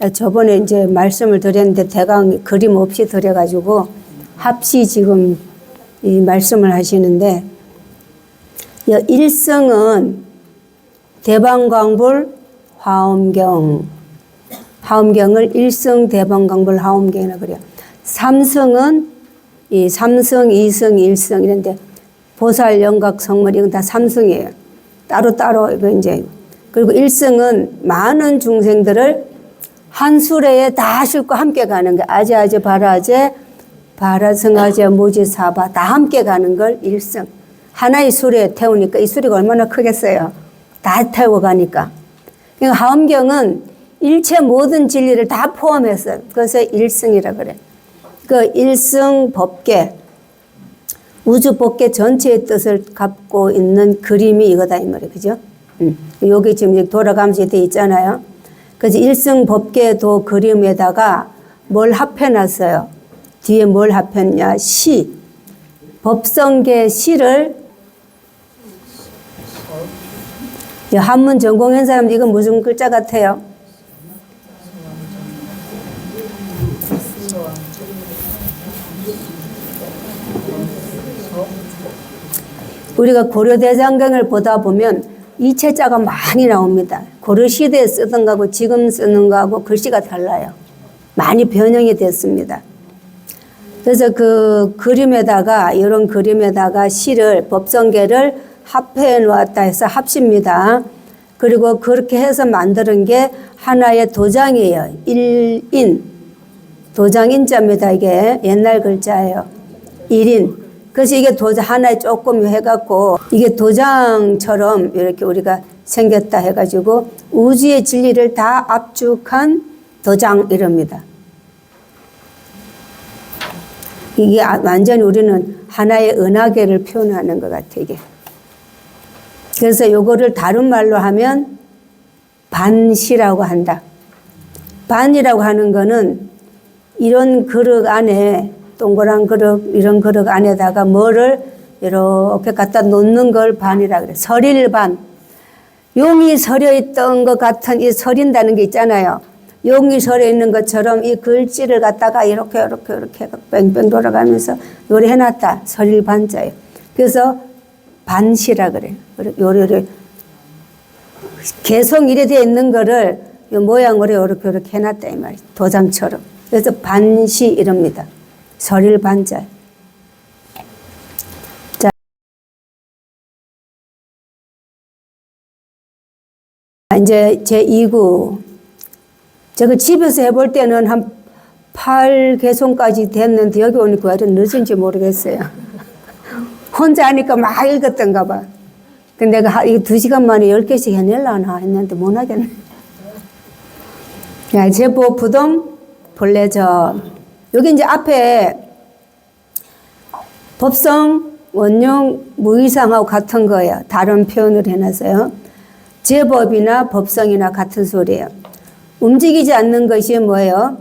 저번에 이제 말씀을 드렸는데 대강 그림 없이 드려가지고 합시 지금 이 말씀을 하시는데, 일성은 대방광불 화엄경, 화엄경을 일성 대방광불 화엄경이라고 그래요. 삼성은 이 삼성, 이성, 일성 이런데 보살, 영각, 성물 이건 다 삼성이에요. 따로따로 이거 이제. 그리고 일성은 많은 중생들을 한 수레에 다 싣고 함께 가는 거. 아제, 바라제, 바라성아제, 모지사바 다 함께 가는 걸 일성. 하나의 수레에 태우니까 이 수레가 얼마나 크겠어요. 다 태우고 가니까. 그러니까 화엄경은 일체 모든 진리를 다 포함했어요. 그래서 일성이라 그래. 그 일성 법계, 우주 법계 전체의 뜻을 갖고 있는 그림이 이거다 이 말이에요. 그죠? 여기 지금 돌아가면서 돼 있잖아요. 그래서 일성 법계도 그림에다가 뭘 합해놨어요. 뒤에 뭘 합했냐? 시. 법성계 시를 한문 전공한 사람 이건 무슨 글자 같아요? 우리가 고려대장경을 보다 보면 이체자가 많이 나옵니다. 고려시대에 쓰던 거하고 지금 쓰는 거하고 글씨가 달라요. 많이 변형이 됐습니다. 그래서 그 그림에다가 이런 그림에다가 시를 법성계를 합해 놓았다 해서 합시입니다. 그리고 그렇게 해서 만드는 게 하나의 도장이에요. 일인. 도장인자입니다. 이게 옛날 글자예요. 일인. 그래서 이게 도장 하나에 조금 해갖고 이게 도장처럼 이렇게 우리가 생겼다 해가지고 우주의 진리를 다 압축한 도장 이럽니다. 이게 완전히 우리는 하나의 은하계를 표현하는 것 같아 이게. 그래서 요거를 다른 말로 하면 반시라고 한다. 반이라고 하는 거는 이런 그릇 안에 동그란 그릇 이런 그릇 안에다가 뭐를 이렇게 갖다 놓는 걸 반이라 그래. 설일반. 용이 서려 있던 것 같은 이 서린다는 게 있잖아요. 용이 서려 있는 것처럼 이 글씨를 갖다가 이렇게 뺑뺑 돌아가면서 요래 해놨다. 설일반자예요. 그래서 반시라 그래. 요래 계속 이래 되어 있는 거를 요 모양으로 요렇게 해놨다 이 말이에요. 도장처럼. 그래서 반시 이럽니다. 설일반자. 자, 이제 제2구. 제가 집에서 해볼 때는 한 8개송까지 됐는데 여기 오니까 왜 이렇게 늦은지 모르겠어요. 혼자 하니까 막 읽었던가 봐. 근데 내가 이거 2시간 만에 10개씩 해내려나 했는데 못 하겠네. 야, 제보 부동 본래저. 여기 이제 앞에 법성, 원용, 무의상하고 같은 거예요. 다른 표현을 해놨어요. 제법이나 법성이나 같은 소리예요. 움직이지 않는 것이 뭐예요?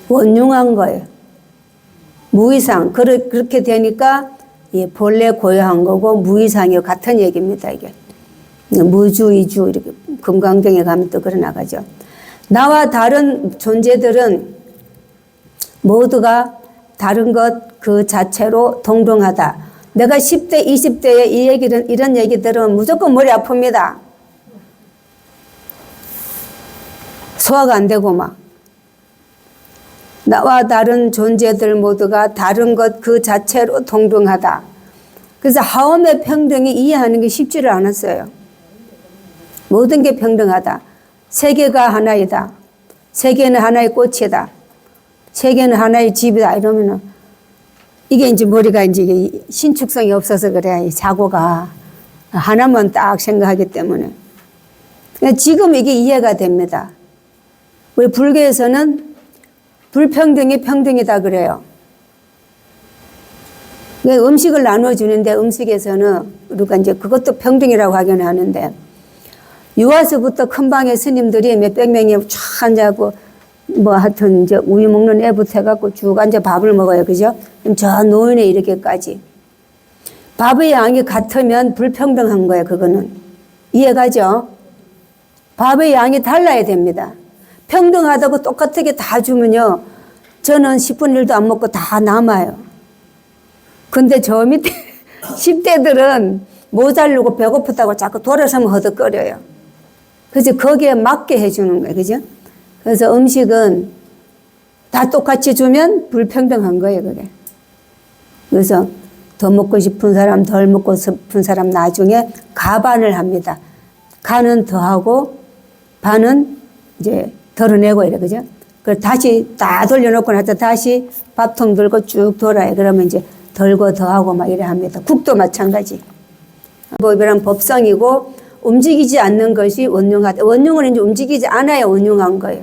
원흉한 거예요. 무의상. 그렇게 되니까 본래 고유한 거고 무의상이요. 같은 얘기입니다. 이게. 무주, 이주 이렇게 금강경에 가면 또 그래 나가죠. 나와 다른 존재들은 모두가 다른 것 그 자체로 동등하다. 내가 10대, 20대에 이런 얘기 들으면 무조건 머리 아픕니다. 소화가 안 되고 막. 나와 다른 존재들 모두가 다른 것 그 자체로 동등하다. 그래서 하엄의 평등이 이해하는 게 쉽지를 않았어요. 모든 게 평등하다. 세계가 하나이다. 세계는 하나의 꽃이다. 세계는 하나의 집이다. 이러면은 이게 이제 머리가 이제 신축성이 없어서 그래. 사고가 하나만 딱 생각하기 때문에. 지금 이게 이해가 됩니다. 우리 불교에서는 불평등이 평등이다 그래요. 음식을 나눠주는데 음식에서는 우리가 이제 그것도 평등이라고 하긴 하는데 유아서부터 큰 방에 스님들이 몇백 명이 쫙 앉아고 뭐 하여튼 이제 우유 먹는 애부터 해갖고 쭉 앉아 밥을 먹어요. 그죠? 저 노인에 이렇게까지. 밥의 양이 같으면 불평등한 거예요. 그거는. 이해가죠? 밥의 양이 달라야 됩니다. 평등하다고 똑같게 다 주면요. 저는 10분 1도 안 먹고 다 남아요. 근데 저 밑에 10대들은 모자르고 배고프다고 자꾸 돌아서면 허덕거려요. 그래서 거기에 맞게 해주는 거예요. 그죠? 그래서 음식은 다 똑같이 주면 불평등한 거예요. 그게. 그래서 더 먹고 싶은 사람, 덜 먹고 싶은 사람 나중에 가반을 합니다. 간은 더하고 반은 이제 덜어내고 이래. 그죠? 그걸 다시 다 돌려놓고 나서 다시 밥통 들고 쭉 돌아요. 그러면 이제 덜고 더하고 막 이래 합니다. 국도 마찬가지. 법이란 법성이고 움직이지 않는 것이 원흉하다. 원흉은 이제 움직이지 않아야 원흉한 거예요.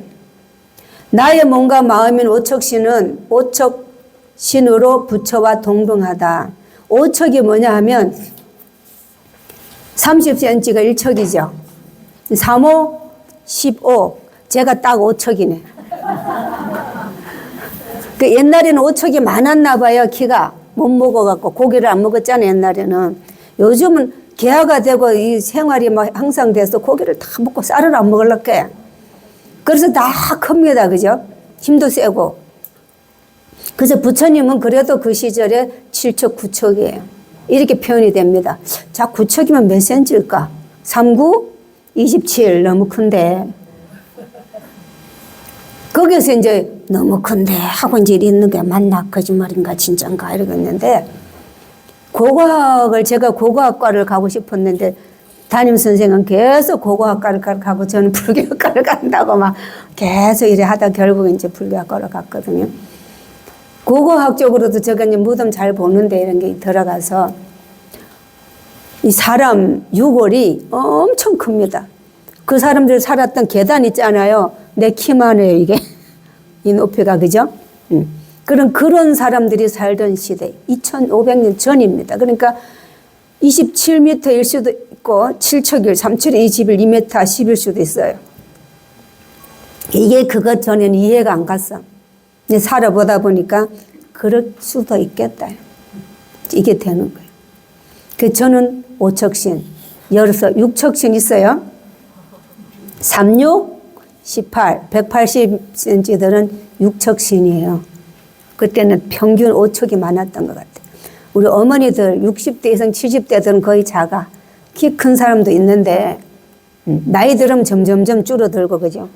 나의 몸과 마음인 오척신은 오척신으로 부처와 동등하다. 오척이 뭐냐 하면 30cm가 1척이죠. 3호 15. 제가 딱 5척이네. 그 옛날에는 5척이 많았나 봐요. 키가 못 먹어갖고 고기를 안 먹었잖아요. 옛날에는. 요즘은 개화가 되고 이 생활이 막 항상 돼서 고기를 다 먹고 쌀을 안 먹으려게. 그래서 다 큽니다. 그죠? 힘도 세고. 그래서 부처님은 그래도 그 시절에 7척, 9척이에요. 이렇게 표현이 됩니다. 자, 9척이면 몇 센치일까? 39? 27. 너무 큰데. 거기서 이제 너무 큰데 하고 이제 있는 게 맞나? 거짓말인가? 진짠가? 이러겠는데 제가 고고학과를 가고 싶었는데 담임선생은 계속 고고학과를 가고 저는 불교학과를 간다고 막 계속 이래 하다 결국 이제 불교학과로 갔거든요. 고고학적으로도 제가 이제 무덤 잘 보는데 이런 게 들어가서 이 사람 유골이 엄청 큽니다. 그 사람들 살았던 계단 있잖아요. 내 키만 해요, 이게. 이 높이가, 그죠? 그런 사람들이 살던 시대, 2500년 전입니다. 그러니까 27m일 수도 있고, 7척일, 3척일, 20일, 2m, 10일 수도 있어요. 이게 그것 전에는 이해가 안 갔어. 근데 살아보다 보니까 그럴 수도 있겠다. 이게 되는 거예요. 그 저는 5척신, 열어서 6척신 있어요. 36, 18, 180cm들은 6척신이에요. 그때는 평균 5척이 많았던 것 같아요. 우리 어머니들 60대 이상 70대들은 거의 작아. 키 큰 사람도 있는데 나이 들으면 점점점 줄어들고 그죠.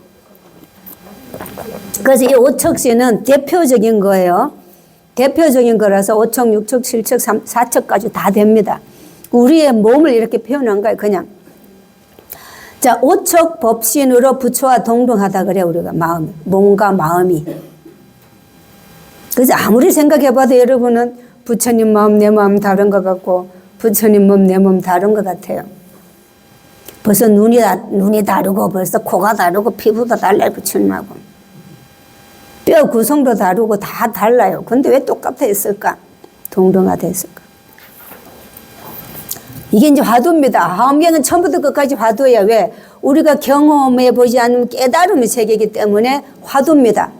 그래서 이 5척신은 대표적인 거예요. 대표적인 거라서 5척, 6척, 7척, 4척까지 다 됩니다. 우리의 몸을 이렇게 표현한 거예요. 그냥. 자, 5척 법신으로 부처와 동등하다 그래 우리가 마음, 몸과 마음이. 그래서 아무리 생각해봐도 여러분은 부처님 마음, 내 마음 다른 것 같고 부처님 몸, 내 몸 다른 것 같아요. 벌써 눈이 다르고 벌써 코가 다르고 피부도 달라요. 부처님하고. 뼈 구성도 다르고 다 달라요. 근데 왜 똑같아 있을까? 동등하다 했을까? 이게 이제 화두입니다. 화엄경은 처음부터 끝까지 화두예요. 왜? 우리가 경험해 보지 않으면 깨달음의 세계이기 때문에 화두입니다.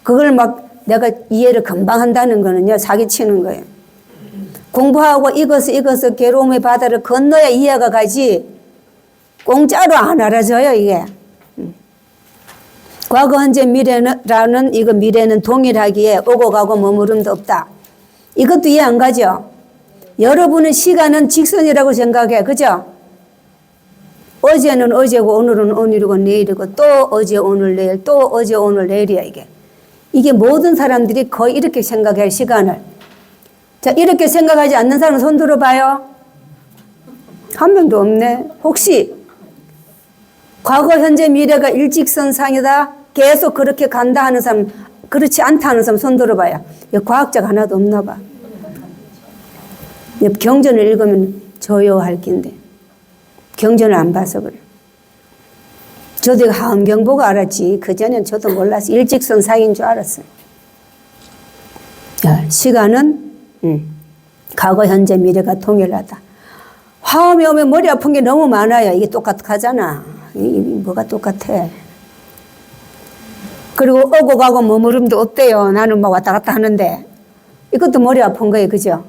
그걸 막 내가 이해를 금방 한다는 거는요, 사기치는 거예요. 공부하고 익어서 괴로움의 바다를 건너야 이해가 가지, 공짜로 안 알아져요, 이게. 과거, 현재, 미래라는 이거 미래는 동일하기에 오고 가고 머무름도 없다. 이것도 이해 안 가죠? 여러분의 시간은 직선이라고 생각해. 그죠? 어제는 어제고 오늘은 오늘이고 내일이고 또 어제 오늘 내일 또 어제 오늘 내일이야 이게. 이게 모든 사람들이 거의 이렇게 생각해 시간을. 자, 이렇게 생각하지 않는 사람 손 들어봐요. 한 명도 없네. 혹시 과거 현재 미래가 일직선상이다 계속 그렇게 간다 하는 사람, 그렇지 않다 하는 사람 손 들어봐요. 과학자가 하나도 없나 봐. 경전을 읽으면 조요할 낀데 경전을 안 봐서 그래. 저도 화엄경 보고 알았지. 그전엔 저도 몰랐어. 일직선상인 줄 알았어요. 시간은 과거 현재 미래가 동일하다. 화엄이 오면 머리 아픈 게 너무 많아요. 이게 똑같하잖아. 뭐가 똑같아. 그리고 오고 가고 머무름도 없대요. 나는 막 왔다 갔다 하는데 이것도 머리 아픈 거예요. 그죠?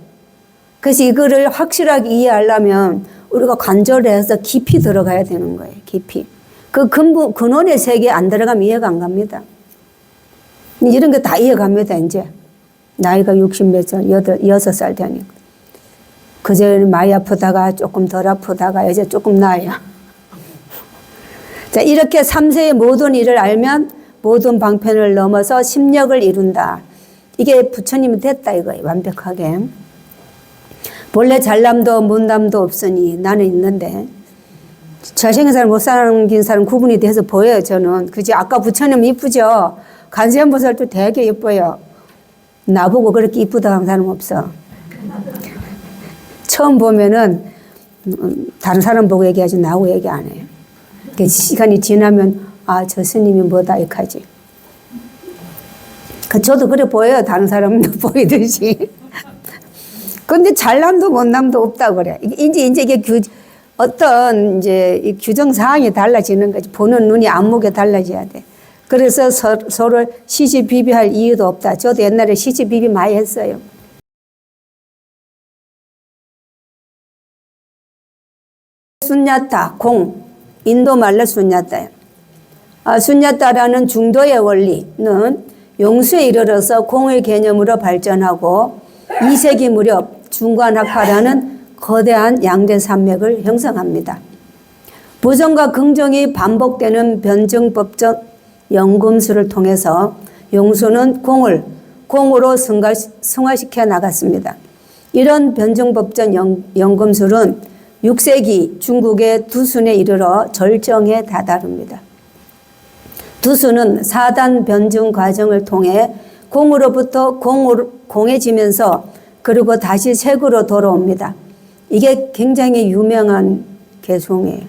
그래서 이거를 확실하게 이해하려면 우리가 관절해서 깊이 들어가야 되는 거예요. 깊이. 그 근원의 세계에 안 들어가면 이해가 안 갑니다. 이런 게 다 이해갑니다, 이제. 나이가 60몇 살, 6살 되니까. 그전에는 많이 아프다가 조금 덜 아프다가 이제 조금 나아요. 자, 이렇게 3세의 모든 일을 알면 모든 방편을 넘어서 심력을 이룬다. 이게 부처님이 됐다 이거예요, 완벽하게. 본래 잘남도 못남도 없으니 나는 있는데 잘생긴 사람 못생긴 사람 구분이 돼서 보여요, 저는. 그지? 아까 부처님 이쁘죠? 관세음보살도 되게 예뻐요. 나보고 그렇게 이쁘다 하는 사람 없어. 처음 보면은 다른 사람 보고 얘기하지 나하고 얘기 안 해요. 시간이 지나면 아, 저 스님이 뭐다 이렇게 하지. 저도 그래 보여요. 다른 사람도 보이듯이. 근데 잘남도 못남도 없다 그래. 이제 이게 어떤 이제 규정 사항이 달라지는 거지. 보는 눈이 안목에 달라져야 돼. 그래서 서로 시시비비할 이유도 없다. 저도 옛날에 시시비비 많이 했어요. 순야타, 공. 인도 말로 순야타예요. 순야타라는 중도의 원리는 용수에 이르러서 공의 개념으로 발전하고 2세기 무렵 중관학파라는 거대한 양대 산맥을 형성합니다. 부정과 긍정이 반복되는 변증법적 연금술을 통해서 용수는 공을 공으로 승화시켜 나갔습니다. 이런 변증법적 연금술은 6세기 중국의 두순에 이르러 절정에 다다릅니다. 두순은 4단 변증 과정을 통해 공으로부터 공해지면서 그리고 다시 색으로 돌아옵니다. 이게 굉장히 유명한 개송이에요.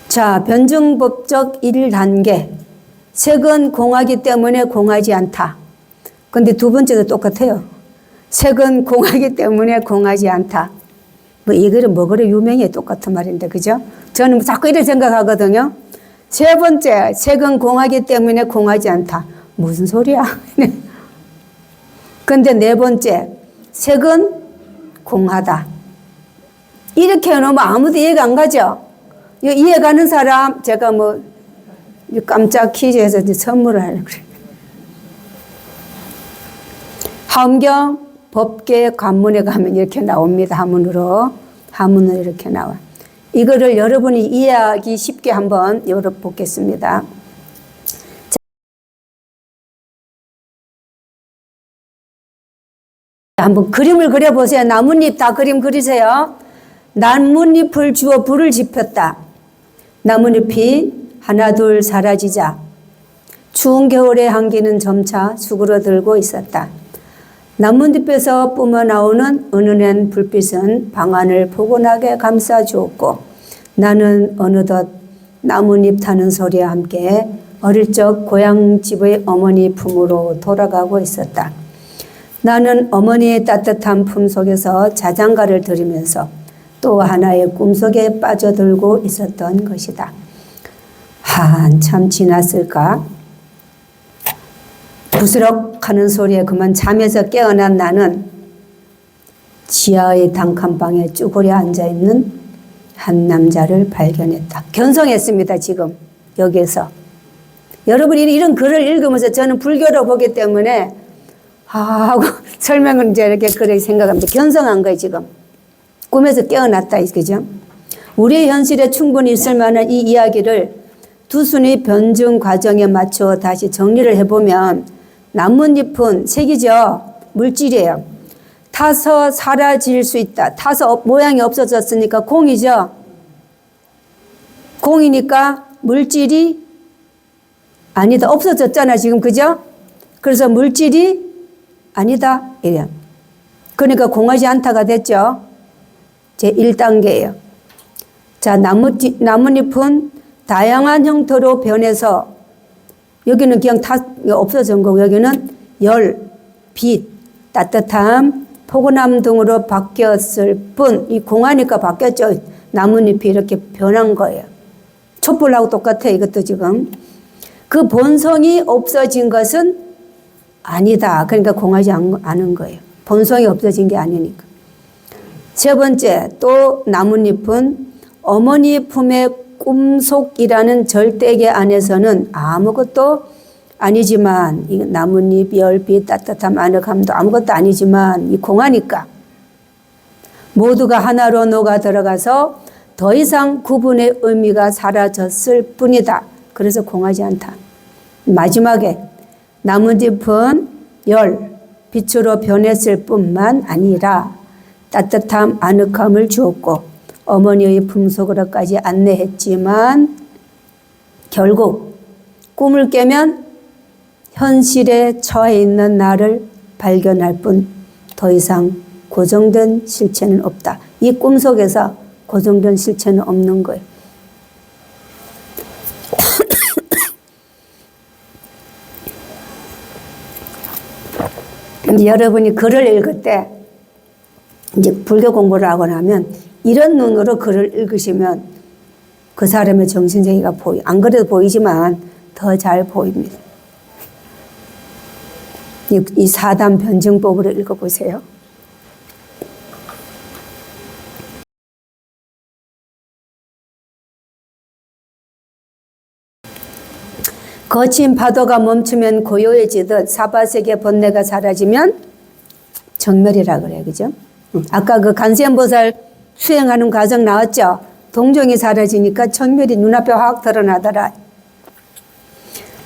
자, 변증법적 1단계. 색은 공하기 때문에 공하지 않다. 근데 두 번째도 똑같아요. 색은 공하기 때문에 공하지 않다. 이거는 뭐 그래 유명해 똑같은 말인데, 그죠? 저는 자꾸 이렇게 생각하거든요. 세 번째, 색은 공하기 때문에 공하지 않다. 무슨 소리야? 근데 네 번째, 색은 공하다. 이렇게 해놓으면 아무도 이해가 안 가죠? 이해 가는 사람, 제가 뭐, 깜짝 퀴즈에서 선물을 하려고 그래요. 하엄경 법계 관문에 가면 이렇게 나옵니다. 하문으로 이렇게 나와. 이거를 여러분이 이해하기 쉽게 한번 열어보겠습니다. 한번 그림을 그려보세요. 나뭇잎 다 그림 그리세요. 나뭇잎을 주워 불을 지폈다. 나뭇잎이 하나 둘 사라지자 추운 겨울의 한기는 점차 수그러들고 있었다. 나뭇잎에서 뿜어나오는 은은한 불빛은 방안을 포근하게 감싸주었고 나는 어느덧 나뭇잎 타는 소리와 함께 어릴 적 고향집의 어머니 품으로 돌아가고 있었다. 나는 어머니의 따뜻한 품 속에서 자장가를 들으면서 또 하나의 꿈속에 빠져들고 있었던 것이다. 한참 지났을까? 부스럭 하는 소리에 그만 잠에서 깨어난 나는 지하의 단칸방에 쭈그려 앉아있는 한 남자를 발견했다. 견성했습니다, 지금 여기에서. 여러분이 이런 글을 읽으면서 저는 불교로 보기 때문에 하고 설명을 이제 이렇게 그렇게 생각합니다. 견성한 거예요, 지금. 꿈에서 깨어났다, 그죠? 우리의 현실에 충분히 있을 만한 이 이야기를 두순의 변증 과정에 맞춰 다시 정리를 해보면 나뭇잎은 색이죠. 물질이에요. 타서 사라질 수 있다. 타서 모양이 없어졌으니까 공이죠. 공이니까 물질이 아니다. 없어졌잖아, 지금. 그죠? 그래서 물질이 아니다. 이래요. 그러니까 공하지 않다가 됐죠. 제 1단계예요. 자, 나뭇잎은 다양한 형태로 변해서 여기는 그냥 없어진 거고 여기는 열, 빛, 따뜻함, 포근함 등으로 바뀌었을 뿐 이 공하니까 바뀌었죠. 나뭇잎이 이렇게 변한 거예요. 촛불하고 똑같아 이것도 지금. 그 본성이 없어진 것은 아니다. 그러니까 공하지 않은 거예요. 본성이 없어진 게 아니니까. 세 번째, 또 나뭇잎은 어머니 품에 꿈속이라는 절대계 안에서는 아무것도 아니지만 이 나뭇잎, 열빛, 따뜻함, 아늑함도 아무것도 아니지만 이 공하니까 모두가 하나로 녹아 들어가서 더 이상 구분의 의미가 사라졌을 뿐이다. 그래서 공하지 않다. 마지막에 나뭇잎은 열, 빛으로 변했을 뿐만 아니라 따뜻함, 아늑함을 주었고 어머니의 품속으로까지 안내했지만 결국 꿈을 깨면 현실에 처해 있는 나를 발견할 뿐 더 이상 고정된 실체는 없다. 이 꿈속에서 고정된 실체는 없는 거예요. 여러분이 글을 읽을 때 이제 불교 공부를 하고 나면 이런 눈으로 글을 읽으시면 그 사람의 정신세계가 안 그래도 보이지만 더 잘 보입니다. 이 사단 변증법으로 읽어보세요. 거친 파도가 멈추면 고요해지듯 사바세계 번뇌가 사라지면 정멸이라 그래요. 그죠? 아까 그 간세음보살 수행하는 과정 나왔죠? 동정이 사라지니까 정멸이 눈앞에 확 드러나더라.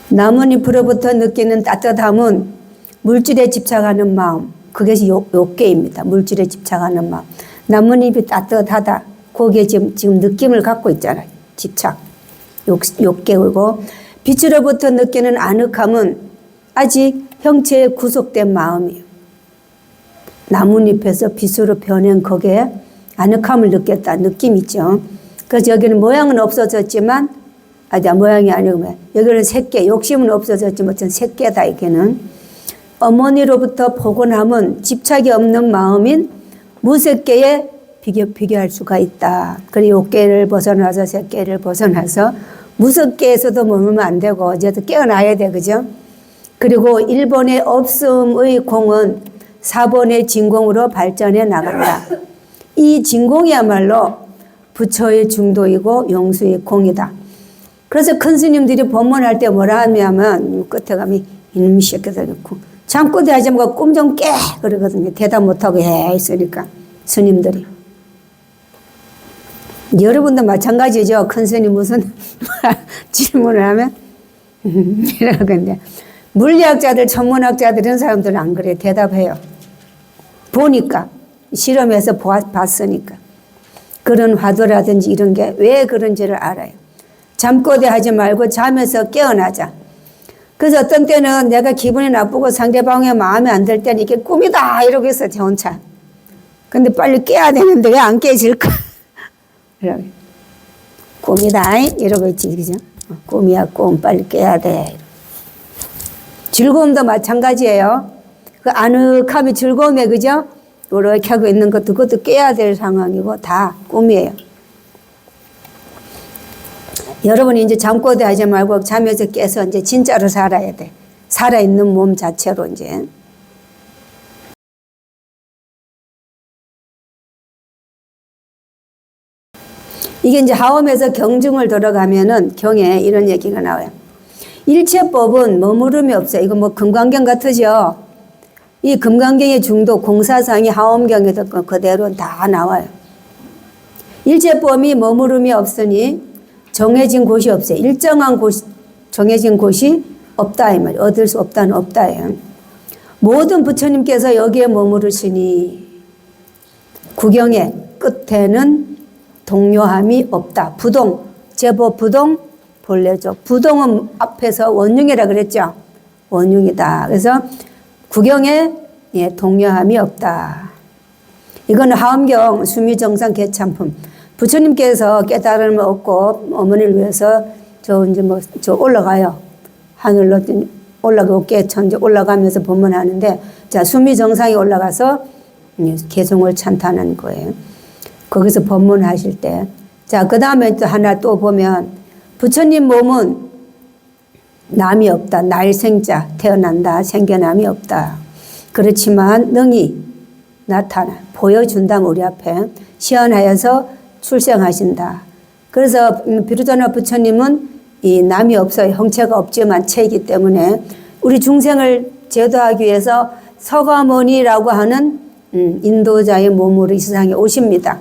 나뭇잎으로부터 느끼는 따뜻함은 물질에 집착하는 마음, 그것이 욕계입니다. 물질에 집착하는 마음. 나뭇잎이 따뜻하다. 거기에 지금 느낌을 갖고 있잖아요. 집착, 욕계고 빛으로부터 느끼는 아늑함은 아직 형체에 구속된 마음이에요. 나뭇잎에서 빛으로 변한 거기에 아늑함을 느꼈다. 느낌 있죠. 그래서 여기는 모양은 없어졌지만 모양이 아니고 여기는 색계, 욕심은 없어졌지만 어떤 색계다. 이게는 어머니로부터 포근함은 집착이 없는 마음인 무색계에 비교할 수가 있다. 그리고 욕계를 벗어나서 색계를 벗어나서 무섭게에서도 머물면 안 되고 어제도 깨어나야 돼. 그죠? 그리고 1번의 없음의 공은 4번의 진공으로 발전해 나간다. 이 진공이야말로 부처의 중도이고 용수의 공이다. 그래서 큰 스님들이 법문할 때 뭐라 하냐면 끝에 가면 이놈의 새끼들 잠꼬대 하지 말고 꿈 좀 깨 그러거든요. 대답 못하고 해 있으니까 스님들이. 여러분도 마찬가지죠. 큰 스님 무슨 질문을 하면 이러는데 물리학자들, 천문학자들 이런 사람들은 안 그래. 대답해요. 보니까 실험해서 봤으니까. 그런 화두라든지 이런 게 왜 그런지를 알아요. 잠꼬대 하지 말고 잠에서 깨어나자. 그래서 어떤 때는 내가 기분이 나쁘고 상대방의 마음에 안 들 때는 이게 꿈이다 이러고 있어. 제 혼자. 근데 빨리 깨야 되는데 왜 안 깨질까? 꿈이다 이러고 있지. 그죠? 꿈이야 꿈 빨리 깨야 돼. 즐거움도 마찬가지예요. 그 아늑함이 즐거움에 그죠? 이렇게 하고 있는 것도 그것도 깨야 될 상황이고 다 꿈이에요. 여러분이 이제 잠꼬대 하지 말고 잠에서 깨서 이제 진짜로 살아야 돼. 살아있는 몸 자체로 이제. 이게 이제 하엄에서 경중을 들어가면은 경에 이런 얘기가 나와요. 일체법은 머무름이 없어요. 이거 뭐 금강경 같으죠? 이 금강경의 중도 공사상이 하엄경에도 그대로 다 나와요. 일체법이 머무름이 없으니 정해진 곳이 없어요. 일정한 곳, 정해진 곳이 없다 이 말이에요. 얻을 수 없다는 없다예요. 모든 부처님께서 여기에 머무르시니 구경의 끝에는 동요함이 없다. 부동, 제법 부동, 본래죠. 부동은 앞에서 원흉이라 그랬죠. 원흉이다. 그래서 구경에 동요함이 없다. 이거는 하엄경 수미정상 개참품. 부처님께서 깨달음을 얻고 어머니를 위해서 저 올라가요. 하늘로 올라가고 깨천지 올라가면서 법문하는데 자 수미정상에 올라가서 개성을 찬탄한 거예요. 거기서 법문하실 때 자 그 다음에 또 하나 또 보면 부처님 몸은 남이 없다. 날생자 태어난다. 생겨남이 없다. 그렇지만 능히 나타나 보여준다. 우리 앞에 시연하여서 출생하신다. 그래서 비로자나 부처님은 이 남이 없어요. 형체가 없지만 체이기 때문에 우리 중생을 제도하기 위해서 서가모니라고 하는 인도자의 몸으로 이 세상에 오십니다.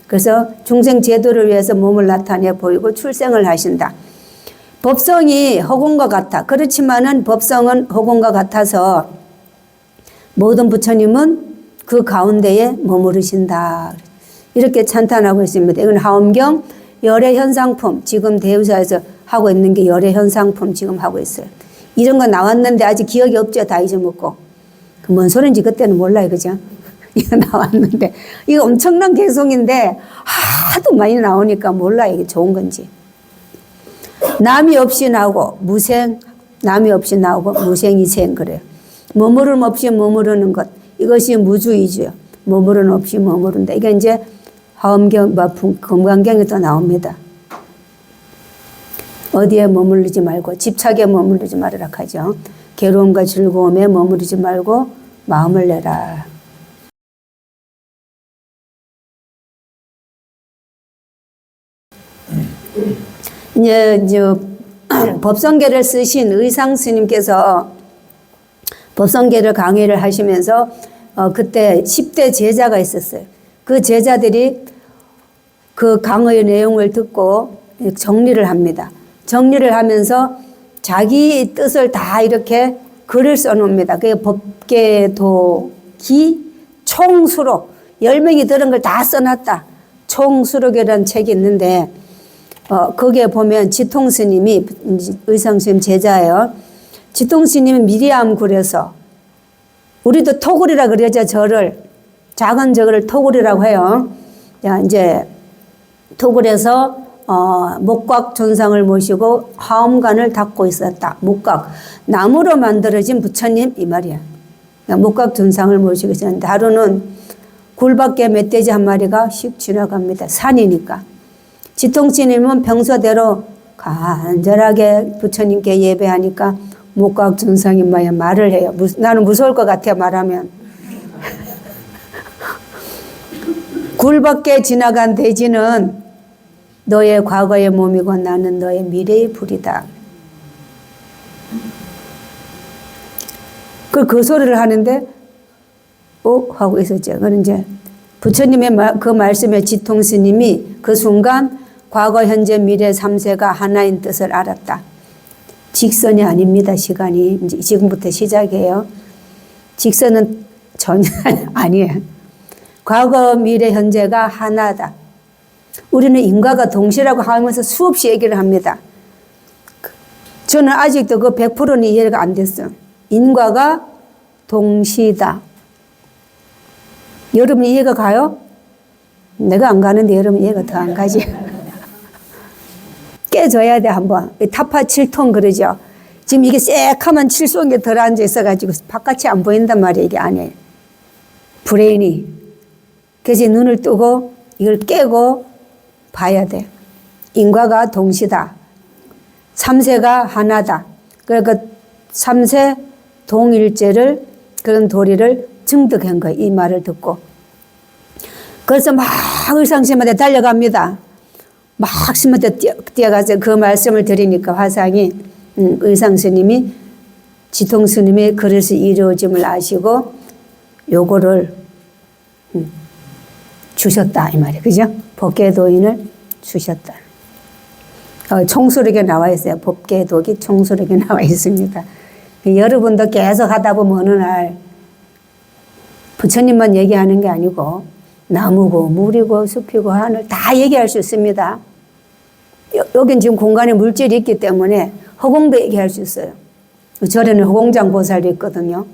그래서 중생 제도를 위해서 몸을 나타내 보이고 출생을 하신다. 법성이 허공과 같아. 그렇지만은 법성은 허공과 같아서 모든 부처님은 그 가운데에 머무르신다. 이렇게 찬탄하고 있습니다. 이건 하엄경 열애현상품, 지금 대우사에서 하고 있는 게 열애현상품 지금 하고 있어요. 이런 거 나왔는데 아직 기억이 없죠. 다 잊어먹고. 뭔 소린지 그때는 몰라요. 그죠? 이거 나왔는데. 이거 엄청난 개송인데 하도 많이 나오니까 몰라요. 이게 좋은 건지. 남이 없이 나오고 무생, 남이 없이 나오고 무생이생 그래요. 머무름 없이 머무르는 것. 이것이 무주이죠. 머무름 없이 머무른다. 이게 이제 하엄경, 금강경에 또 나옵니다. 어디에 머무르지 말고 집착에 머무르지 말으라 하죠. 괴로움과 즐거움에 머무르지 말고 마음을 내라. 이제 법성계를 쓰신 의상 스님께서 법성계를 강의를 하시면서 그때 10대 제자가 있었어요. 그 제자들이 그 강의 내용을 듣고 정리를 합니다. 정리를 하면서 자기 뜻을 다 이렇게 글을 써놓습니다. 그게 법계도기 총수록 10명이 들은 걸 다 써놨다. 총수록이라는 책이 있는데 거기에 보면 지통스님이 의상스님 제자예요. 지통스님이 미리암굴에서 우리도 토굴이라 그러죠. 절을 작은 절을 토굴이라고 해요. 자, 이제 토굴에서 목각 존상을 모시고 하엄관을 닦고 있었다. 목각 나무로 만들어진 부처님 이 말이야. 목각 존상을 모시고 있었는데 하루는 굴밖에 멧돼지 한 마리가 휙 지나갑니다. 산이니까. 지통스님은 평소대로 간절하게 부처님께 예배하니까 목각 존상이 말을 해요. 나는 무서울 것 같아 말하면. 굴밖에 지나간 돼지는 너의 과거의 몸이고 나는 너의 미래의 불이다. 그 소리를 하는데 하고 있었죠. 그건 이제 부처님의 그 말씀에 지통스님이 그 순간 과거, 현재, 미래 3세가 하나인 뜻을 알았다. 직선이 아닙니다. 시간이 이제 지금부터 시작이에요. 직선은 전혀 아니에요. 과거, 미래, 현재가 하나다. 우리는 인과가 동시라고 하면서 수없이 얘기를 합니다. 저는 아직도 그 100%는 이해가 안 됐어요. 인과가 동시다. 여러분 이해가 가요? 내가 안 가는데 여러분 이해가 더 안 가지. 깨져야 돼 한번. 타파 7톤 그러죠. 지금 이게 새카만 칠성에 들어앉아 있어가지고 바깥이 안 보인단 말이에요. 이게 안에. 브레인이. 그래서 눈을 뜨고 이걸 깨고 봐야 돼. 인과가 동시다. 3세가 하나다. 그러니까 3세 동일제를 그런 도리를 증득한 거예요. 이 말을 듣고. 그래서 막 의상스님한테 달려갑니다. 막 스님한테 뛰어가서 그 말씀을 드리니까 화상이 의상스님이 지통스님의 그릇이 이루어짐을 아시고 요거를 주셨다 이 말이에요. 그죠? 법계도인을 주셨다. 총수록에 나와 있어요. 법계도기 총수록에 나와 있습니다. 여러분도 계속 하다 보면 어느 날 부처님만 얘기하는 게 아니고 나무고 물이고 숲이고 하늘 다 얘기할 수 있습니다. 여긴 지금 공간에 물질이 있기 때문에 허공도 얘기할 수 있어요. 절에는 허공장 보살도 있거든요.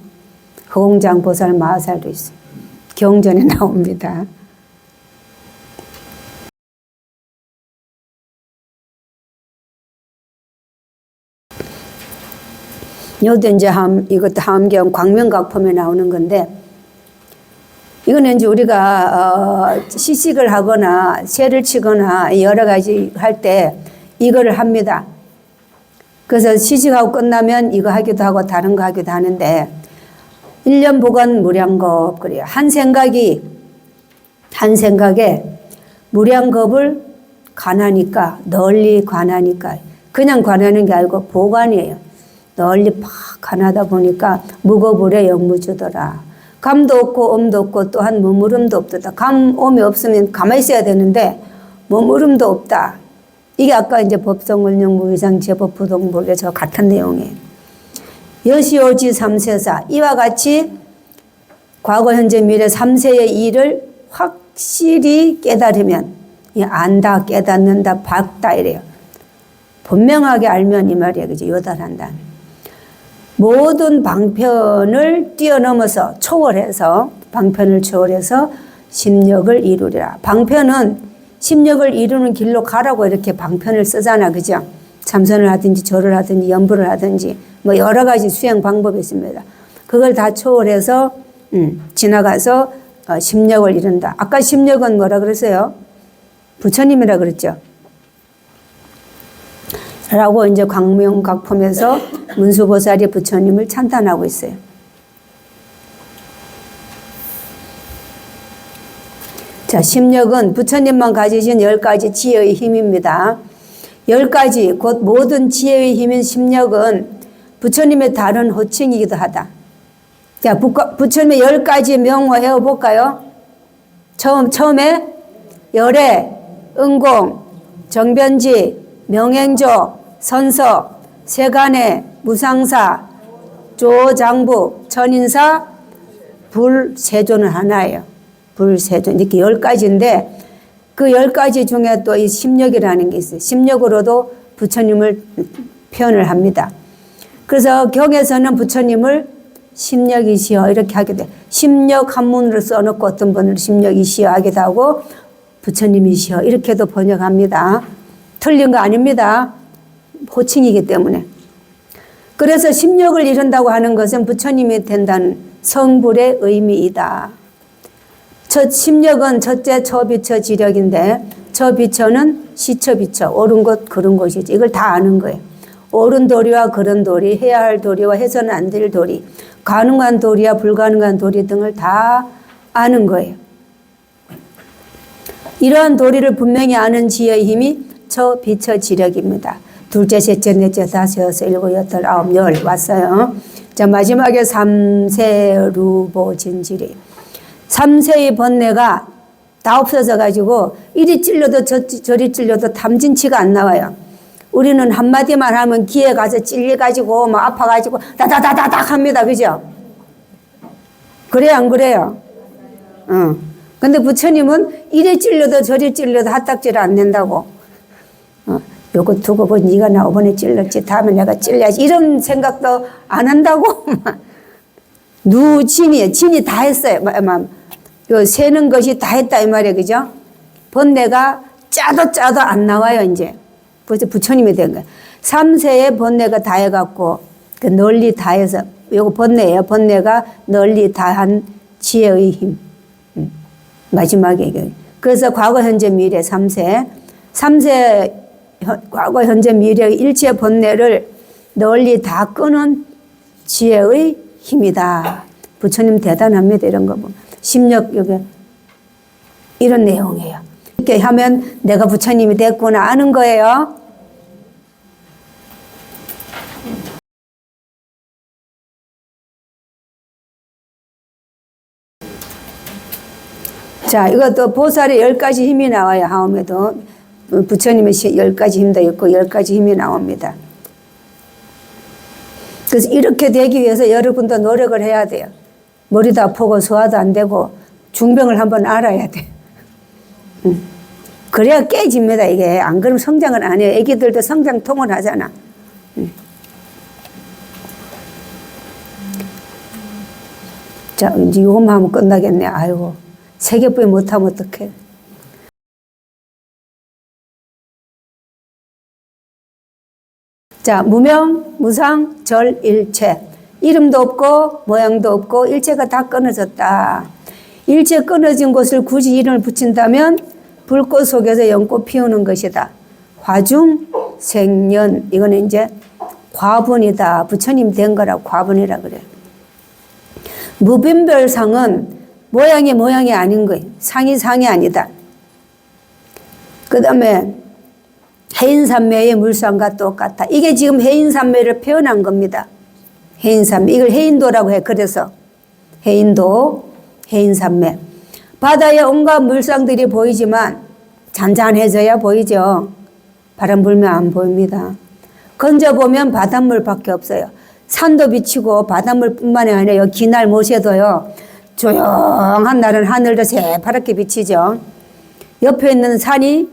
허공장 보살 마하살도 있어요. 경전에 나옵니다. 이것도 이제 이것도 하엄경 광명각품에 나오는 건데, 이거는 이제 우리가 시식을 하거나 새를 치거나 여러 가지 할 때 이거를 합니다. 그래서 시식하고 끝나면 이거 하기도 하고 다른 거 하기도 하는데 1년 보건 무량겁 그래요. 한 생각에 무량겁을 관하니까, 널리 관하니까, 그냥 관하는 게 아니고 보관이에요. 널리 팍 관하다 보니까 무거불에 영무주더라. 감도 없고 엄도 없고 또한 머무름도 없다. 감, 엄이 없으면 가만히 있어야 되는데 머무름도 없다. 이게 아까 이제 법성원령 무위상 제법 부동불에 저 같은 내용이에요. 여시오지 삼세사, 이와 같이 과거 현재 미래 3세의 일을 확실히 깨달으면, 안다, 깨닫는다, 밝다 이래요. 분명하게 알면 이 말이에요. 그죠? 요달한다. 모든 방편을 뛰어넘어서 초월해서, 방편을 초월해서 심력을 이루리라. 방편은 심력을 이루는 길로 가라고 이렇게 방편을 쓰잖아. 그죠? 참선을 하든지 절을 하든지 연부를 하든지 뭐 여러 가지 수행 방법이 있습니다. 그걸 다 초월해서 지나가서 심력을 이룬다. 아까 심력은 뭐라 그랬어요? 부처님이라 그랬죠. 라고 이제 광명각품에서 문수보살이 부처님을 찬탄하고 있어요. 자, 심력은 부처님만 가지신 10가지 지혜의 힘입니다. 10가지, 곧 모든 지혜의 힘인 심력은 부처님의 다른 호칭이기도 하다. 자, 부처님의 10가지 명호 해볼까요? 처음에 열애, 응공, 정변지, 명행조, 선서, 세간의, 무상사, 조장부, 천인사, 불세조는 하나예요. 불세조. 이렇게 10가지인데 그 10가지 중에 또 이 심력이라는 게 있어요. 심력으로도 부처님을 표현을 합니다. 그래서 경에서는 부처님을 심력이시여 이렇게 하게 돼요. 심력 한문으로 써놓고 어떤 분은 심력이시여 하기도 하고 부처님이시여 이렇게도 번역합니다. 틀린 거 아닙니다. 호칭이기 때문에. 그래서 심력을 이룬다고 하는 것은 부처님이 된다는 성불의 의미이다. 첫 심력은 첫째 처비처 지력인데 처비처는 시처비처 옳은 것 그른 것이지. 이걸 다 아는 거예요. 옳은 도리와 그른 도리, 해야 할 도리와 해서는 안 될 도리, 가능한 도리와 불가능한 도리 등을 다 아는 거예요. 이러한 도리를 분명히 아는 지혜의 힘이 처비처 지력입니다. 둘째, 셋째, 넷째, 다섯, 여섯, 일곱, 여덟, 아홉, 열 왔어요. 자, 마지막에 삼세루보진지리. 3세의 번뇌가 다 없어져 가지고 이리 찔려도 저리 찔려도 탐진치가 안 나와요. 우리는 한마디만 하면 귀에 가서 찔려가지고 막 아파가지고 다다다다닥 합니다. 그죠? 그래요 안 그래요? 근데 부처님은 이리 찔려도 저리 찔려도 핫딱지를 안 낸다고. 요거 두고 뭐 네가 나 이번에 찔렀지 다음에 내가 찔려야지 이런 생각도 안 한다고. 진이 다 했어요. 요 세는 것이 다 했다 이 말이에요. 그죠? 번뇌가 짜도 안 나와요. 이제 벌써 부처님이 된 거예요. 3세의 번뇌가 다 해갖고 그 널리 다 해서 요거 번뇌예요. 번뇌가 널리 다한 지혜의 힘. 마지막에 그래서 과거 현재 미래 3세 과거 현재 미래의 일체 번뇌를 널리 다 끄는 지혜의 힘이다. 부처님 대단합니다. 이런 거 보면. 심력 여기 이런 내용이에요. 이렇게 하면 내가 부처님이 됐구나 아는 거예요. 자, 이것도 보살의 10가지 힘이 나와요. 하음에도 부처님의 10가지 힘도 있고 10가지 힘이 나옵니다. 그래서 이렇게 되기 위해서 여러분도 노력을 해야 돼요. 머리도 아프고 소화도 안 되고 중병을 한번 알아야 돼. 그래야 깨집니다. 이게 안 그러면 성장을 안 해요. 애기들도 성장통을 하잖아. 자, 이제 이것만 하면 끝나겠네. 아이고, 세계부에 못하면 어떡해. 자, 무명, 무상, 절, 일체. 이름도 없고 모양도 없고 일체가 다 끊어졌다. 일체 끊어진 곳을 굳이 이름을 붙인다면 불꽃 속에서 연꽃 피우는 것이다. 화중, 생년. 이거는 이제 과분이다. 부처님 된 거라 과분이라 그래요. 무변별상은 모양이 아닌 거예요. 상이 아니다. 그 다음에 해인산매의 물상과 똑같아. 이게 지금 해인산매를 표현한 겁니다. 해인산매. 이걸 해인도라고 해. 그래서 해인도, 해인산매. 바다에 온갖 물상들이 보이지만 잔잔해져야 보이죠. 바람 불면 안 보입니다. 건져보면 바닷물밖에 없어요. 산도 비치고 바닷물뿐만이 아니라 기날 못에도요. 조용한 날은 하늘도 새파랗게 비치죠. 옆에 있는 산이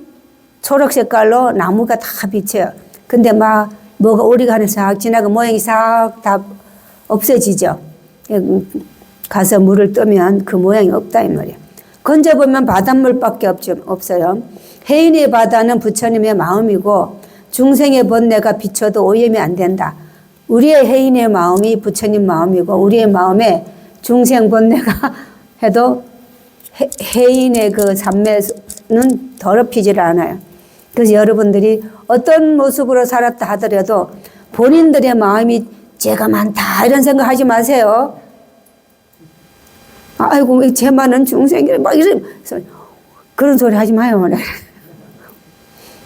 초록 색깔로 나무가 다 비쳐요. 근데 막 뭐가 오리가 하늘 싹 지나고 모양이 싹 다 없어지죠. 가서 물을 뜨면 그 모양이 없다 이 말이에요. 건져보면 바닷물밖에 없어요. 해인의 바다는 부처님의 마음이고 중생의 번뇌가 비쳐도 오염이 안 된다. 우리의 해인의 마음이 부처님 마음이고 우리의 마음에 중생 번뇌가 해도 해인의 그 삼매는 더럽히질 않아요. 그래서 여러분들이 어떤 모습으로 살았다 하더라도 본인들의 마음이 죄가 많다 이런 생각하지 마세요. 아이고 죄 많은 중생이래 막 이런 그런 소리 하지 마요.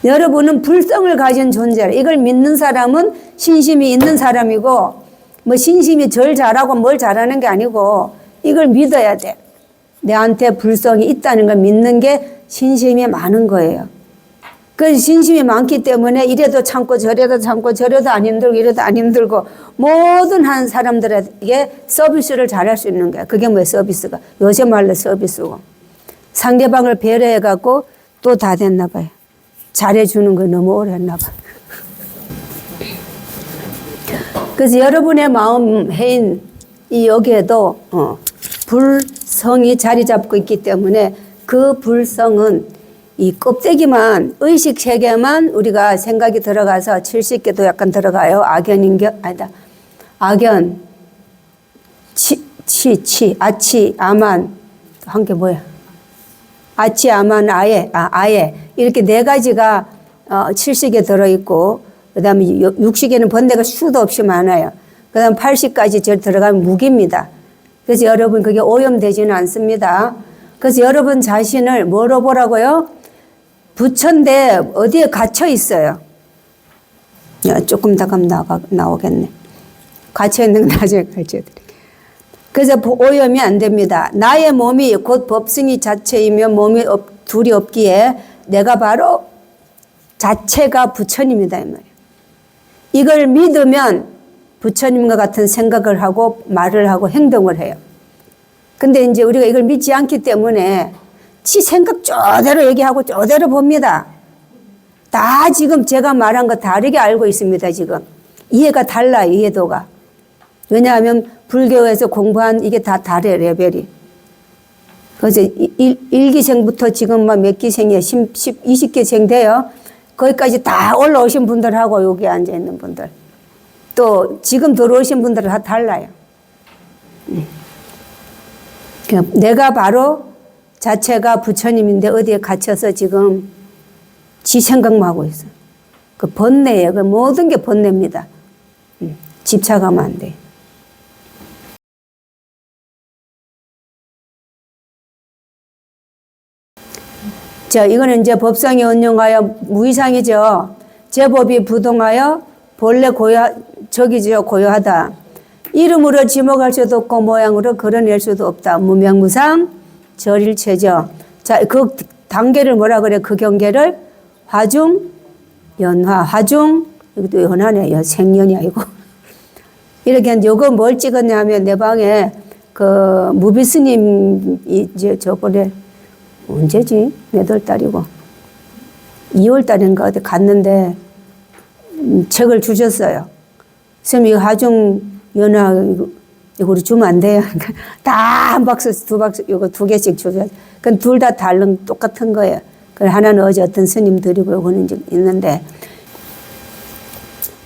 여러분은 불성을 가진 존재라. 이걸 믿는 사람은 신심이 있는 사람이고 뭐 신심이 절 잘하고 뭘 잘하는 게 아니고 이걸 믿어야 돼. 내한테 불성이 있다는 걸 믿는 게 신심이 많은 거예요. 그 신심이 많기 때문에 이래도 참고 저래도 참고 저래도 안 힘들고 이래도 안 힘들고 모든 한 사람들에게 서비스를 잘할 수 있는 거야. 그게 뭐야 서비스가. 요새 말로 서비스고. 상대방을 배려해갖고 또 다 됐나 봐요. 잘해주는 거 너무 오래 했나 봐. 그래서 여러분의 마음 해인 이 여기에도 불성이 자리 잡고 있기 때문에 그 불성은 이 껍데기만 의식 세계만 우리가 생각이 들어가서 70개도 약간 들어가요. 악연인격 아니다. 악연, 아치, 아만 한 게 뭐야? 아치, 아만, 아예 이렇게 네 가지가 70개 들어있고 그 다음에 60개는 번뇌가 수도 없이 많아요. 그 다음 80까지 들어가면 무기입니다. 그래서 여러분 그게 오염되지는 않습니다. 그래서 여러분 자신을 뭐로 보라고요? 부처인데 어디에 갇혀 있어요. 조금 더 가면 나오겠네. 갇혀 있는 거 나중에 가르쳐드릴게요. 그래서 오염이 안 됩니다. 나의 몸이 곧 법승이 자체이며 몸이 둘이 없기에 내가 바로 자체가 부처님이다 이 말이에요. 이걸 믿으면 부처님과 같은 생각을 하고 말을 하고 행동을 해요. 근데 이제 우리가 이걸 믿지 않기 때문에 지 생각 저대로 얘기하고 저대로 봅니다. 다 지금 제가 말한 거 다르게 알고 있습니다. 지금 이해가 달라요. 이해도가. 왜냐하면 불교에서 공부한 이게 다 다르요. 레벨이. 그래서 1기생부터 지금 막 몇 기생이에요. 20기생 돼요. 거기까지 다 올라오신 분들하고 여기 앉아있는 분들 또 지금 들어오신 분들은 다 달라요. 내가 바로 자체가 부처님인데 어디에 갇혀서 지금 지 생각만 하고 있어. 그 번뇌예요. 그 모든 게 번뇌입니다. 집착하면 안 돼. 자, 이거는 이제 법상이 운용하여 무이상이죠. 제법이 부동하여 본래 고요하다. 이름으로 지목할 수도 없고 모양으로 걸어낼 수도 없다. 무명무상 절일체죠. 자, 그 단계를 뭐라 그래? 그 경계를 화중, 연화, 화중, 이것도 연하네. 생년이 아니고. 이렇게 요거 뭘 찍었냐면 내 방에 그 무비스님이 이제 저번에 언제지? 몇 월 달이고 2월 달인가 어디 갔는데 책을 주셨어요. 선생님 이거 하중 연화 이거 우리 주면 안 돼요. 다 한 박스 두 박스 이거 두 개씩 주셔. 그건 둘 다 다른 똑같은 거예요. 그 하나는 어제 어떤 스님 드리고 요거는 이제 있는데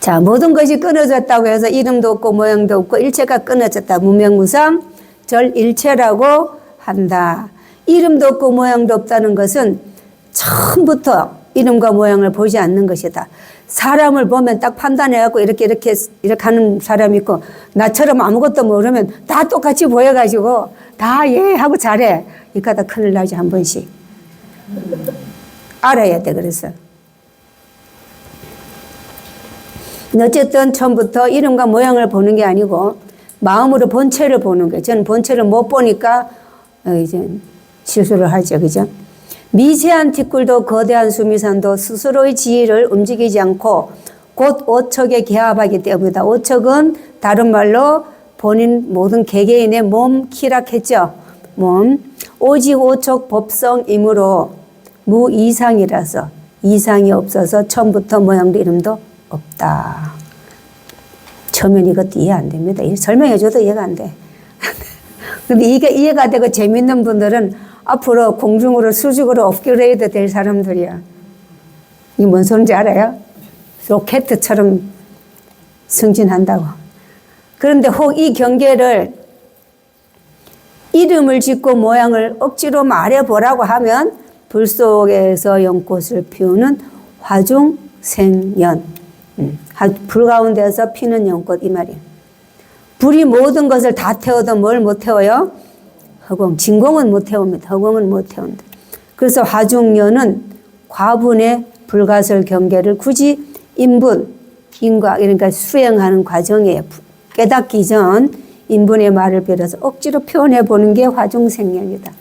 자 모든 것이 끊어졌다고 해서 이름도 없고 모양도 없고 일체가 끊어졌다. 무명무상 절일체라고 한다. 이름도 없고 모양도 없다는 것은 처음부터 이름과 모양을 보지 않는 것이다. 사람을 보면 딱 판단해갖고 이렇게 하는 사람이 있고 나처럼 아무것도 모르면 다 똑같이 보여가지고 다 예 하고 잘해. 이까다 큰일 나지 한 번씩. 알아야 돼. 그래서 어쨌든 처음부터 이름과 모양을 보는 게 아니고 마음으로 본체를 보는 거예요. 저는 본체를 못 보니까 이제 실수를 하죠. 그죠? 미세한 티끌도 거대한 수미산도 스스로의 지위를 움직이지 않고 곧 오척에 개합하기 때문이다. 오척은 다른 말로 본인 모든 개개인의 몸, 키락했죠. 몸. 오직 오척 법성이므로 무이상이라서 이상이 없어서 처음부터 모양도 이름도 없다. 처음엔 이것도 이해 안 됩니다. 설명해줘도 이해가 안 돼. 근데 이게 이해가 되고 재밌는 분들은 앞으로 공중으로 수직으로 업그레이드 될 사람들이야. 이게 뭔 소린지 알아요? 로켓처럼 승진한다고. 그런데 혹 이 경계를 이름을 짓고 모양을 억지로 말해보라고 하면 불 속에서 연꽃을 피우는 화중생연. 불 가운데서 피는 연꽃 이 말이에요. 불이 모든 것을 다 태워도 뭘 못 태워요? 허공. 진공은 못 태웁니다. 허공은 못 태운다. 그래서 화중연은 과분의 불가설 경계를 굳이 인분, 인과 그러니까 수행하는 과정에 깨닫기 전 인분의 말을 빌어서 억지로 표현해 보는 게 화중생연이다.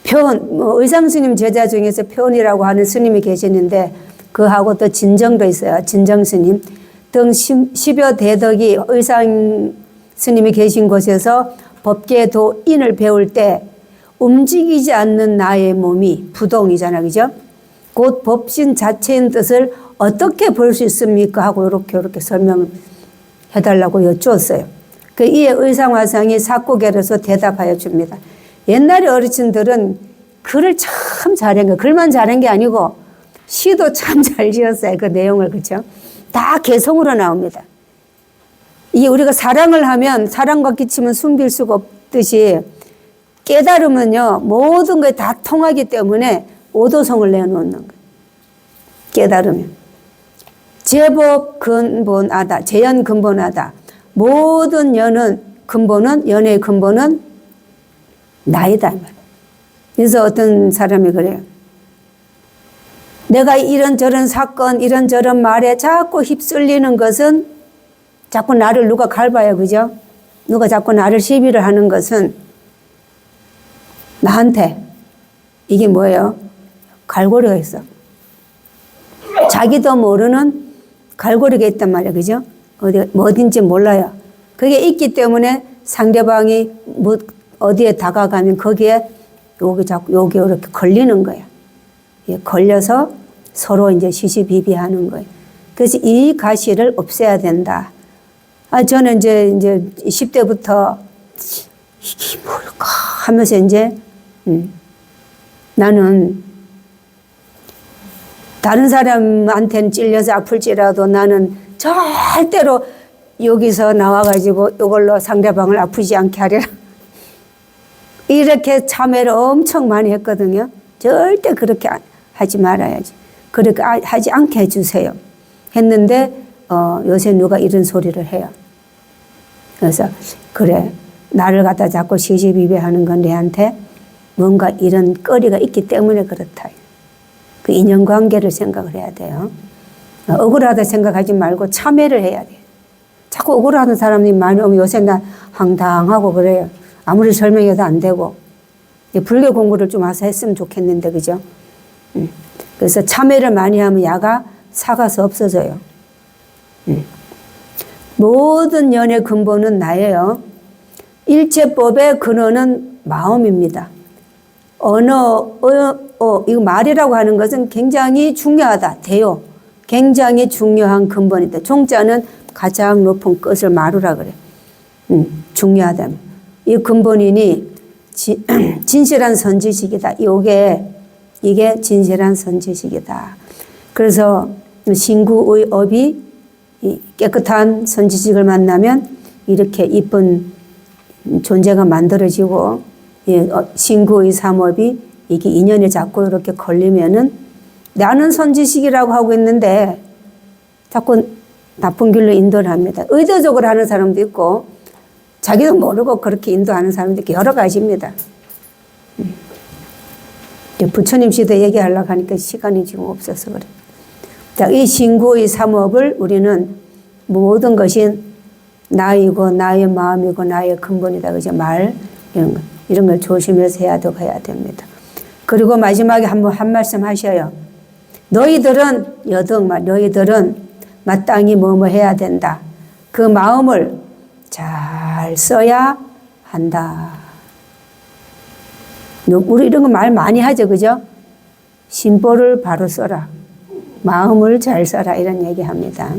표현, 의상스님 제자 중에서 표현이라고 하는 스님이 계시는데 그하고 또 진정도 있어요. 진정스님 등 10여 대덕이 의상스님이 계신 곳에서 법계 도인을 배울 때 움직이지 않는 나의 몸이 부동이잖아. 그죠? 곧 법신 자체인 뜻을 어떻게 볼 수 있습니까? 하고 이렇게 설명을 해달라고 여쭈었어요. 그 이에 의상화상이 사구계로서 대답하여 줍니다. 옛날에 어르신들은 글을 참 잘한 거예요. 글만 잘한 게 아니고 시도 참 잘 지었어요. 그 내용을. 그렇죠? 다 개성으로 나옵니다. 이게 우리가 사랑을 하면 사랑과 끼치면 숨길 수가 없듯이 깨달으면요 모든 게 다 통하기 때문에 오도성을 내놓는 거예요. 깨달으면 제법 근본하다. 재연 근본하다. 모든 연은 근본은 연의 근본은 나이다. 그래서 어떤 사람이 그래요. 내가 이런저런 사건 이런저런 말에 자꾸 휩쓸리는 것은 자꾸 나를 누가 갈봐요. 그죠? 누가 자꾸 나를 시비를 하는 것은 나한테 이게 뭐예요? 갈고리가 있어. 자기도 모르는 갈고리가 있단 말이에요. 그죠? 어딘지 몰라요. 그게 있기 때문에 상대방이 어디에 다가가면 거기에 여기 이렇게 걸리는 거야. 걸려서 서로 이제 시시비비하는 거예요. 그래서 이 가시를 없애야 된다. 저는 이제 10대부터 이게 뭘까 하면서 이제 나는 다른 사람한테는 찔려서 아플지라도 나는 절대로 여기서 나와가지고 이걸로 상대방을 아프지 않게 하리라. 이렇게 참회를 엄청 많이 했거든요. 절대 그렇게 하지 말아야지. 그렇게 하지 않게 해주세요. 했는데 요새 누가 이런 소리를 해요. 그래서 그래 나를 갖다 자꾸 시시비비하는 건 내한테 뭔가 이런 거리가 있기 때문에 그렇다. 그 인연관계를 생각을 해야 돼요. 억울하다 생각하지 말고 참회를 해야 돼요. 자꾸 억울하는 사람이 많이 오면 요새 나 황당하고 그래요. 아무리 설명해도 안 되고. 불교 공부를 좀 와서 했으면 좋겠는데, 그죠? 그래서 참회를 많이 하면 야가 사가서 없어져요. 모든 연의 근본은 나예요. 일체법의 근원은 마음입니다. 이거 말이라고 하는 것은 굉장히 중요하다. 대요. 굉장히 중요한 근본이다. 종자는 가장 높은 끝을 마루라 그래. 중요하다. 이 근본이니 진실한 선지식이다. 이게 진실한 선지식이다. 그래서 신구의 업이 깨끗한 선지식을 만나면 이렇게 이쁜 존재가 만들어지고 신구의 삼업이 이게 인연에 자꾸 이렇게 걸리면은 나는 선지식이라고 하고 있는데 자꾸 나쁜 길로 인도를 합니다. 의도적으로 하는 사람도 있고 자기도 모르고 그렇게 인도하는 사람도 있고 여러 가지입니다. 부처님 시대 얘기하려고 하니까 시간이 지금 없어서 그래. 자, 이 신구의 삼업을 우리는 모든 것이 나이고 나의 마음이고 나의 근본이다. 그죠? 말 이런 걸 조심해서 해야 됩니다. 그리고 마지막에 한 말씀 하셔요. 너희들은 마땅히 뭐뭐 해야 된다. 그 마음을 잘 써야 한다. 우리 이런 거 말 많이 하죠, 그죠? 심보를 바로 써라. 마음을 잘 써라. 이런 얘기 합니다.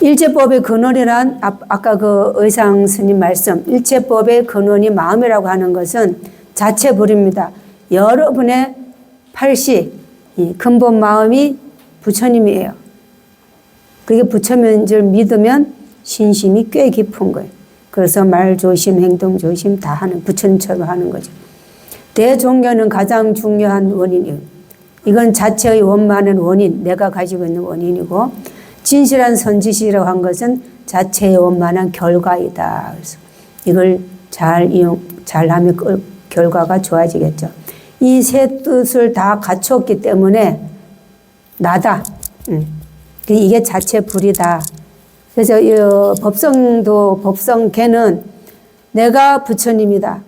일체법의 근원이란 아까 그 의상 스님 말씀, 일체법의 근원이 마음이라고 하는 것은 자체불입니다. 여러분의 팔시, 근본 마음이 부처님이에요. 그게 부처님인 줄 믿으면 신심이 꽤 깊은 거예요. 그래서 말 조심, 행동 조심 다 하는, 부처님처럼 하는 거죠. 대종교는 가장 중요한 원인이에요. 이건 자체의 원만한 원인, 내가 가지고 있는 원인이고, 진실한 선지시라고 한 것은 자체의 원만한 결과이다. 그래서 이걸 잘하면 결과가 좋아지겠죠. 이 세 뜻을 다 갖췄기 때문에 나다. 이게 자체불이다. 그래서 법성계는 내가 부처님이다.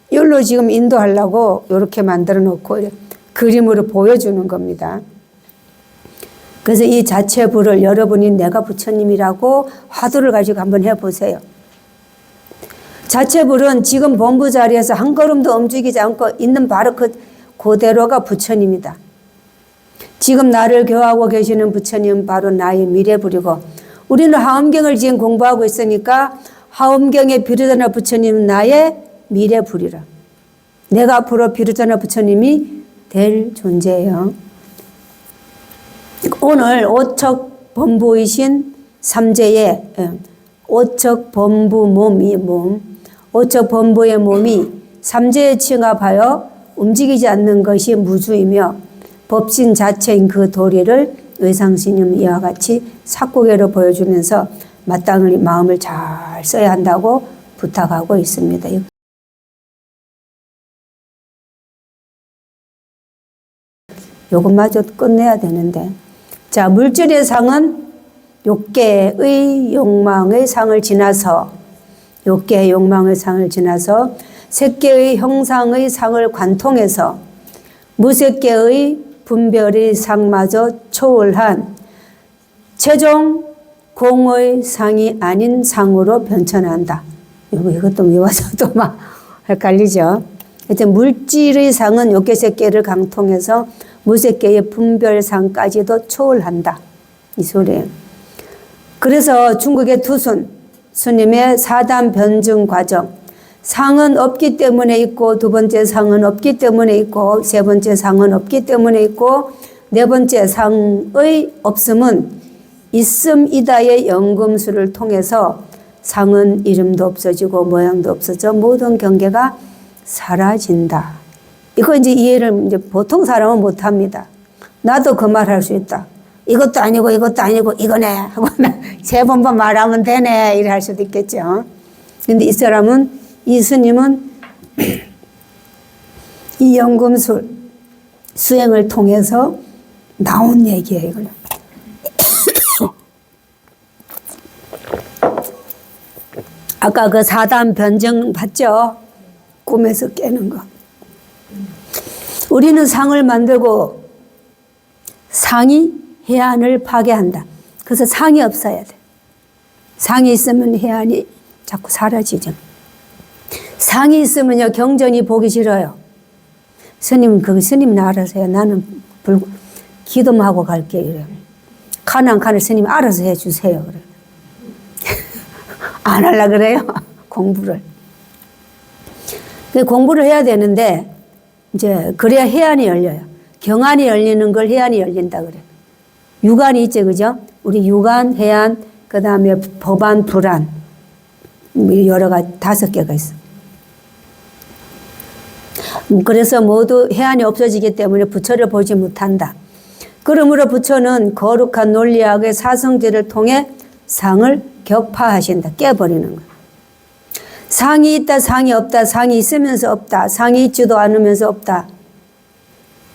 이걸로 지금 인도하려고 이렇게 만들어 놓고 그림으로 보여주는 겁니다. 그래서 이 자체불을 여러분이 내가 부처님이라고 화두를 가지고 한번 해보세요. 자체불은 지금 본부 자리에서 한 걸음도 움직이지 않고 있는 바로 그대로가 부처님이다. 지금 나를 교화하고 계시는 부처님은 바로 나의 미래불이고, 우리는 하엄경을 지금 공부하고 있으니까 하엄경의 비로자나 부처님은 나의 미래불이라. 내가 앞으로 비로자나 부처님이 될 존재예요. 오늘 오척 범부이신 삼재의 오척 범부 오척 범부의 몸이 삼재에 칭합하여 움직이지 않는 것이 무주이며 법신 자체인 그 도리를 의상스님 이와 같이 삭고개로 보여주면서 마땅히 마음을 잘 써야 한다고 부탁하고 있습니다. 요것마저 끝내야 되는데, 자, 물질의 상은 욕계의 욕망의 상을 지나서 색계의 형상의 상을 관통해서 무색계의 분별의 상마저 초월한 최종 공의 상이 아닌 상으로 변천한다. 이것도 미워서도 막 헷갈리죠. 하여튼 물질의 상은 욕계색계를 관통해서 무색계의 분별상까지도 초월한다. 이 소리예요. 그래서 중국의 투순 스님의 사단 변증 과정, 상은 없기 때문에 있고, 두 번째 상은 없기 때문에 있고, 세 번째 상은 없기 때문에 있고, 네 번째 상의 없음은 있음이다의 연금술을 통해서 상은 이름도 없어지고 모양도 없어져 모든 경계가 사라진다. 이거 이제 이해를 이제 보통 사람은 못 합니다. 나도 그 말 할 수 있다. 이것도 아니고 이거네 하고 세 번만 말하면 되네 이래 할 수도 있겠죠. 근데 이 스님은 이 연금술 수행을 통해서 나온 얘기예요. 이거는. 아까 그 사단 변증 봤죠? 꿈에서 깨는 거. 우리는 상을 만들고 상이 해안을 파괴한다. 그래서 상이 없어야 돼. 상이 있으면 해안이 자꾸 사라지죠. 상이 있으면요, 경전이 보기 싫어요. 스님 알아서 해요. 나는 기도만 하고 갈게. 이래요. 칸을 스님 알아서 해주세요. 그래요. 안 하려고 그래요. 공부를. 공부를 해야 되는데, 이제, 그래야 해안이 열려요. 경안이 열리는 걸 해안이 열린다 그래요. 유관이 있죠, 그죠? 우리 유관, 해안, 그 다음에 법안, 불안. 여러 가지, 5개가 있어. 그래서 모두 해안이 없어지기 때문에 부처를 보지 못한다. 그러므로 부처는 거룩한 논리학의 사성제를 통해 상을 격파하신다. 깨버리는 거예요. 상이 있다, 상이 없다, 상이 있으면서 없다, 상이 있지도 않으면서 없다,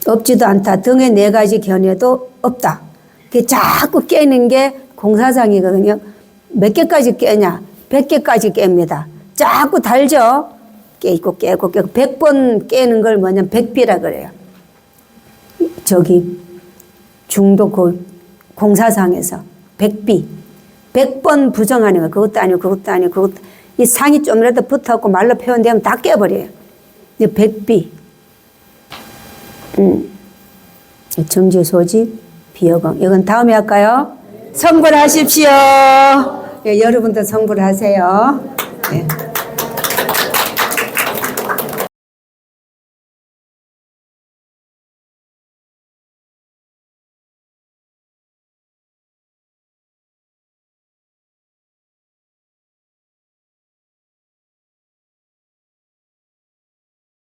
없지도 않다 등의 네 가지 견해도 없다. 그게 자꾸 깨는 게 공사상이거든요. 몇 개까지 깨냐? 100개까지 깹니다. 자꾸 달죠? 깨고 깨고 깨고 100번 깨는 걸 뭐냐면 백비라 그래요. 저기 중도 공사상에서 백비. 100번 부정하는 거. 그것도 아니고 그것도 아니고 그것도. 이 상이 좀이라도 붙어갖고 말로 표현되면 다 깨버려요. 이제 백비. 정지소집 비여공. 이건 다음에 할까요? 성불하십시오. 예, 여러분도 성불하세요. 예.